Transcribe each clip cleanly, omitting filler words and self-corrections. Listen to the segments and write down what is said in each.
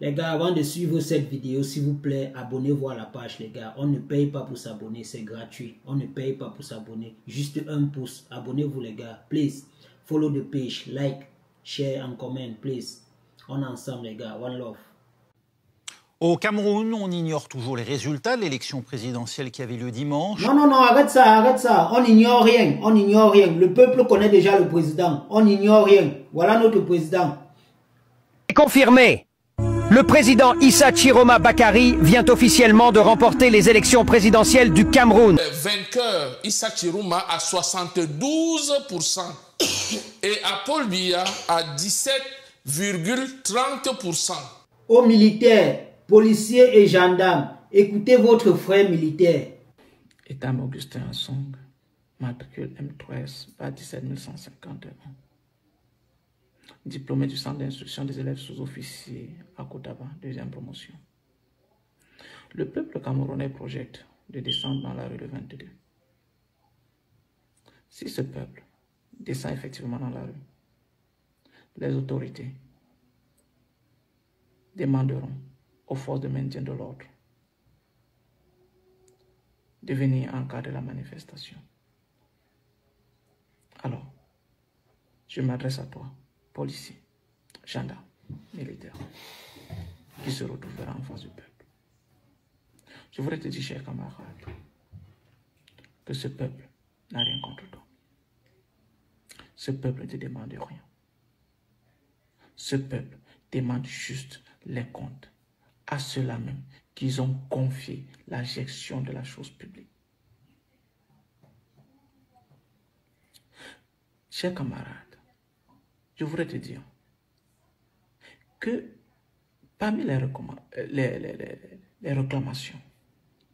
Les gars, avant de suivre cette vidéo, s'il vous plaît, abonnez-vous à la page, les gars. On ne paye pas pour s'abonner, c'est gratuit. On ne paye pas pour s'abonner. Juste un pouce. Abonnez-vous, les gars. Please, follow the page, like, share and comment, please. On est ensemble, les gars. One love. Au Cameroun, on ignore toujours les résultats de l'élection présidentielle qui avait lieu dimanche. Non, arrête ça. On n'ignore rien, Le peuple connaît déjà le président. On n'ignore rien. Voilà notre président. Confirmé. Le président Issa Chiroma Bakary vient officiellement de remporter les élections présidentielles du Cameroun. Vainqueur Issa Chiroma à 72% et à Paul Biya à 17,30%. Aux militaires, policiers et gendarmes, écoutez votre frère militaire. État Augustin Assong, matricule M3S, bas 17151. Diplômé du centre d'instruction des élèves sous-officiers à Kotaba, deuxième promotion. Le peuple camerounais projette de descendre dans la rue le 22. Si ce peuple descend effectivement dans la rue, les autorités demanderont aux forces de maintien de l'ordre de venir en cas de la manifestation. Alors, je m'adresse à toi, policier, gendarme, militaire, qui se retrouvera en face du peuple. Je voudrais te dire, cher camarade, que ce peuple n'a rien contre toi. Ce peuple ne te demande rien. Ce peuple demande juste les comptes à ceux-là même qu'ils ont confié la gestion de la chose publique. Chers camarades, je voudrais te dire que parmi les réclamations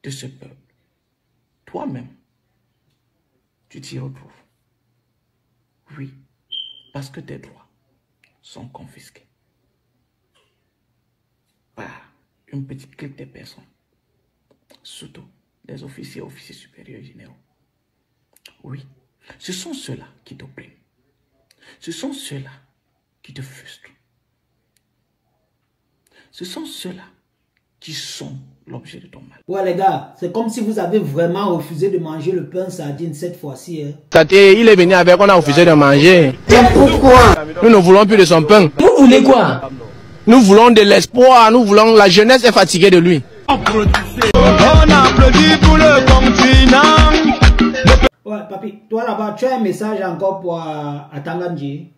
de ce peuple, toi-même, tu t'y retrouves. Oui, parce que tes droits sont confisqués par une petite clique de personnes, surtout des officiers supérieurs généraux. Oui, ce sont ceux-là qui t'oppriment. Ce sont ceux-là qui te frustrent. Ce sont ceux-là qui sont l'objet de ton mal. Ouais les gars, c'est comme si vous avez vraiment refusé de manger le pain sardine cette fois-ci. Hein. Il est venu avec, on a refusé de manger. Et pourquoi? Nous ne voulons plus de son pain. Vous voulez quoi? Nous voulons de l'espoir, nous voulons, la jeunesse est fatiguée de lui. On applaudit pour le continent. Ouais, papi, toi là-bas, tu as un message encore pour Atanganji?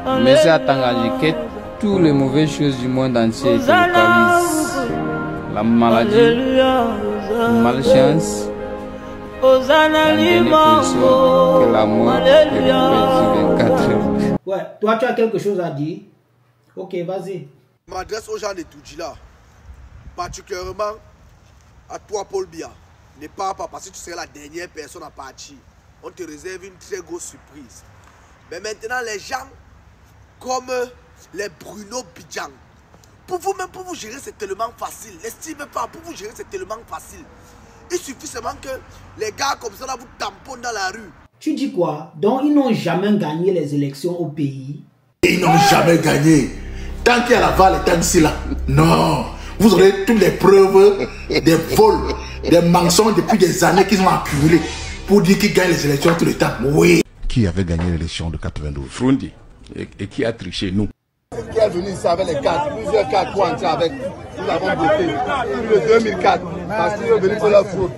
Merci à Tanganji, que toutes les mauvaises choses du monde entier se localisent. La maladie, la malchance, la dernière position, que la mort est 24 heures. Ouais, toi tu as quelque chose à dire? Ok, vas-y. Je m'adresse aux gens de Toudjila, particulièrement à toi, Paul Biya. Ne pars pas parce que tu seras la dernière personne à partir. On te réserve une très grosse surprise. Mais maintenant, les gens comme les Bruno Bidjan, pour vous-même, pour vous gérer, c'est tellement facile. N'estimez pas, pour vous gérer, c'est tellement facile. Il suffit seulement que les gars comme ça, là, vous tamponnent dans la rue. Tu dis quoi? Donc, ils n'ont jamais gagné les élections au pays? Ils n'ont jamais gagné. Tant qu'il y a la Val et tant ici là. Non. Vous aurez toutes les preuves des vols, des mensonges depuis des années qu'ils ont accumulés pour dire qu'ils gagnent les élections tout le temps. Oui. Qui avait gagné l'élection de 92? Frundi. Et qui a triché, nous. Qui est venu ici avec les cartes, plusieurs cartes pour entrer avec. Nous avons voté. Depuis le 2004. Parce qu'ils sont venus pour leur fraude.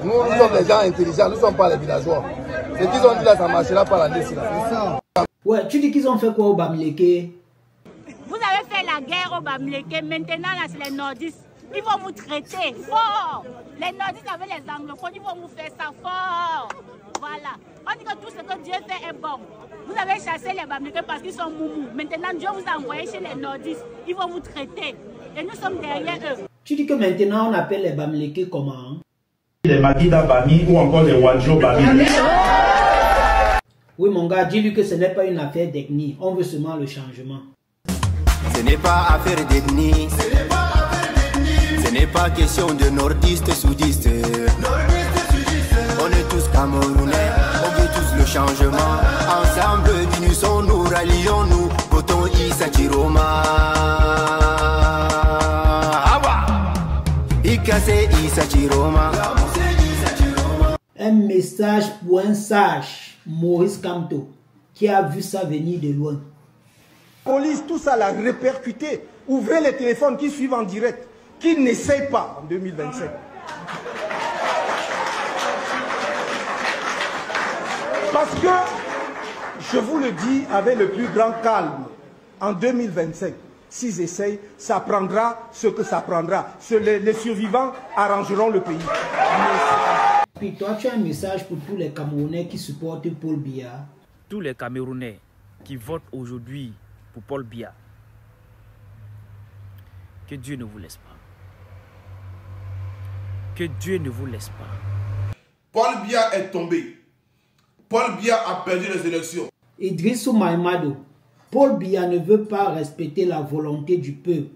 Nous sommes des gens intelligents, nous ne sommes pas les villageois. Ce qu'ils ont dit là, ça marchera pas l'année ci là. Ouais, tu dis qu'ils ont fait quoi au Bamileke? Vous avez fait la guerre au Bamileke, maintenant là c'est les nordistes. Ils vont vous traiter fort. Les nordistes avec les anglophones, ils vont vous faire ça fort. Voilà. On dit que tout ce que Dieu fait est bon. Vous avez chassé les Bamileke parce qu'ils sont moumous. Maintenant Dieu vous a envoyé chez les nordistes. Ils vont vous traiter. Et nous sommes derrière eux. Tu dis que maintenant on appelle les Bamileke comment? Les Magida Bami ou encore les Wadjo Bami. Oui mon gars, dis-lui que ce n'est pas une affaire d'ethnie. On veut seulement le changement. Ce n'est pas affaire d'ethnie. Ce n'est pas question de nordistes, soudistes. On est tous camerounais, on veut tous le changement. Ensemble, d'unissons, nous rallions, nous votons Issa Chiroma. Issa Chiroma. Un message pour un sage, Maurice Kamto, qui a vu ça venir de loin. Police, tout ça l'a répercuté. Ouvrez les téléphones qui suivent en direct, qui n'essayent pas en 2027. Parce que, je vous le dis avec le plus grand calme, en 2025, s'ils essayent, ça prendra ce que ça prendra. Les survivants arrangeront le pays. Puis toi, tu as un message pour tous les Camerounais qui supportent Paul Biya. Tous les Camerounais qui votent aujourd'hui pour Paul Biya, que Dieu ne vous laisse pas. Que Dieu ne vous laisse pas. Paul Biya est tombé. Paul Biya a perdu les élections. Idrissou Maïmado, Paul Biya ne veut pas respecter la volonté du peuple.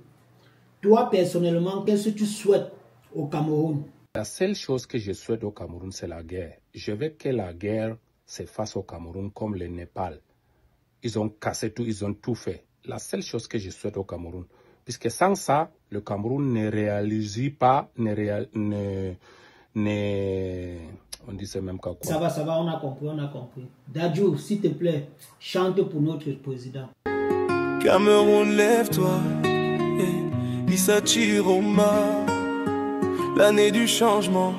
Toi, personnellement, qu'est-ce que tu souhaites au Cameroun? La seule chose que je souhaite au Cameroun, c'est la guerre. Je veux que la guerre s'efface au Cameroun comme le Népal. Ils ont cassé tout, ils ont tout fait. La seule chose que je souhaite au Cameroun, puisque sans ça, le Cameroun ne réalise pas, on disait même quoi. Ça va, on a compris, on a compris. Dadju, s'il te plaît, chante pour notre président. Cameroun, lève-toi, Issa Chiroma, l'année du changement.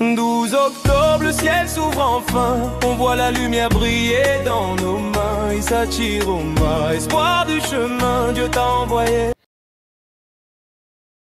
12 octobre, le ciel s'ouvre enfin, on voit la lumière briller dans nos mains. Issa Chiroma, espoir du chemin, Dieu t'a envoyé.